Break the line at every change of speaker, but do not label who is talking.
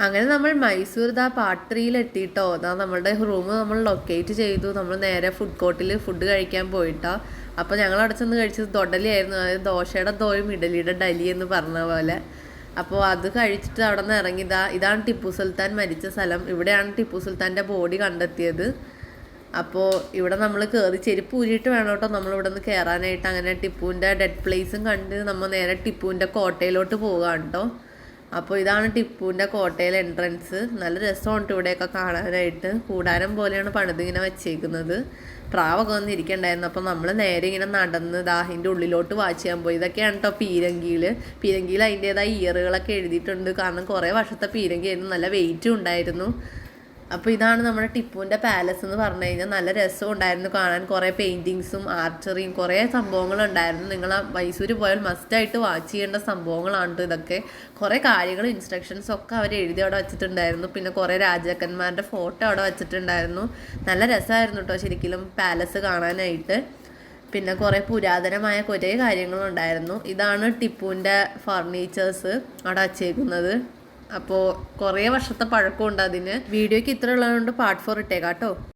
അങ്ങനെ നമ്മൾ മൈസൂർ പാർട്ട് 3 എത്തിയിട്ടോ. നമ്മളുടെ റൂം നമ്മൾ ലൊക്കേറ്റ് ചെയ്തു. നമ്മൾ നേരെ ഫുഡ് കോർട്ടിൽ ഫുഡ് കഴിക്കാൻ പോയിട്ടോ. അപ്പോൾ ഞങ്ങൾ അവിടെ ചെന്ന് കഴിച്ചത് ദൊഡലിയായിരുന്നു. അതായത് ദോശയുടെ ദോയും ഇഡലിയുടെ ഡലി എന്ന് പറഞ്ഞ പോലെ. അപ്പോൾ അത് കഴിച്ചിട്ട് അവിടെ നിന്ന് ഇറങ്ങിയതാ. ഇതാണ് ടിപ്പു സുൽത്താൻ മരിച്ച സ്ഥലം. ഇവിടെയാണ് ടിപ്പു സുൽത്താൻ്റെ ബോഡി കണ്ടെത്തിയത്. അപ്പോൾ ഇവിടെ നമ്മൾ കയറി ചെരുപ്പ് ഊരിയിട്ട് വേണം കേട്ടോ നമ്മളിവിടെ നിന്ന് കയറാനായിട്ട്. അങ്ങനെ ടിപ്പുവിൻ്റെ ഡെഡ് പ്ലേസും കണ്ട് നമ്മൾ നേരെ ടിപ്പുവിൻ്റെ കോട്ടയിലോട്ട് പോകാം കേട്ടോ. അപ്പോൾ ഇതാണ് ടിപ്പുവിൻ്റെ കോട്ടയിലെ എൻട്രൻസ്. നല്ല രസമുണ്ട് ഇവിടെയൊക്കെ കാണാനായിട്ട്. കൂടാരം പോലെയാണ് പണിതിങ്ങനെ വെച്ചേക്കുന്നത്. പ്രാവൊക്കെ വന്ന് ഇരിക്കണ്ടായിരുന്നു. അപ്പോൾ നമ്മൾ നേരെ ഇങ്ങനെ നടന്ന് അതിൻ്റെ ഉള്ളിലോട്ട് വാച്ച് ചെയ്യാൻ പോയി. ഇതൊക്കെയാണ് കേട്ടോ പീരങ്കിയിൽ അതിൻ്റേതായ ഇയറുകളൊക്കെ എഴുതിയിട്ടുണ്ട്. കാരണം കുറേ വർഷത്തെ പീരങ്കിയായിരുന്നു, നല്ല വെയിറ്റും ഉണ്ടായിരുന്നു. അപ്പോൾ ഇതാണ് നമ്മുടെ ടിപ്പുവിൻ്റെ പാലസ് എന്ന് പറഞ്ഞു കഴിഞ്ഞാൽ. നല്ല രസം ഉണ്ടായിരുന്നു കാണാൻ. കുറേ പെയിൻറ്റിങ്സും ആർച്ചറിയും കുറേ സംഭവങ്ങളുണ്ടായിരുന്നു. നിങ്ങൾ മൈസൂർ പോയാൽ മസ്റ്റായിട്ട് വാച്ച് ചെയ്യേണ്ട സംഭവങ്ങളാണ് ഇതൊക്കെ. കുറേ കാര്യങ്ങളും ഇൻസ്ട്രക്ഷൻസും ഒക്കെ അവർ എഴുതി അവിടെ വെച്ചിട്ടുണ്ടായിരുന്നു. പിന്നെ കുറേ രാജാക്കന്മാരുടെ ഫോട്ടോ അവിടെ വെച്ചിട്ടുണ്ടായിരുന്നു. നല്ല രസമായിരുന്നു കേട്ടോ ശരിക്കും പാലസ് കാണാനായിട്ട്. പിന്നെ കുറേ പുരാതനമായ കുറേ കാര്യങ്ങളുണ്ടായിരുന്നു. ഇതാണ് ടിപ്പുവിൻ്റെ ഫർണിച്ചേഴ്സ് അവിടെ വച്ചേക്കുന്നത്. അപ്പോൾ കുറേ വർഷത്തെ പഴക്കമുണ്ട് അതിന്. വീഡിയോയ്ക്ക് ഇത്ര ഉള്ളതുകൊണ്ട് പാർട്ട് 4 ഇട്ടേക്കാം കേട്ടോ.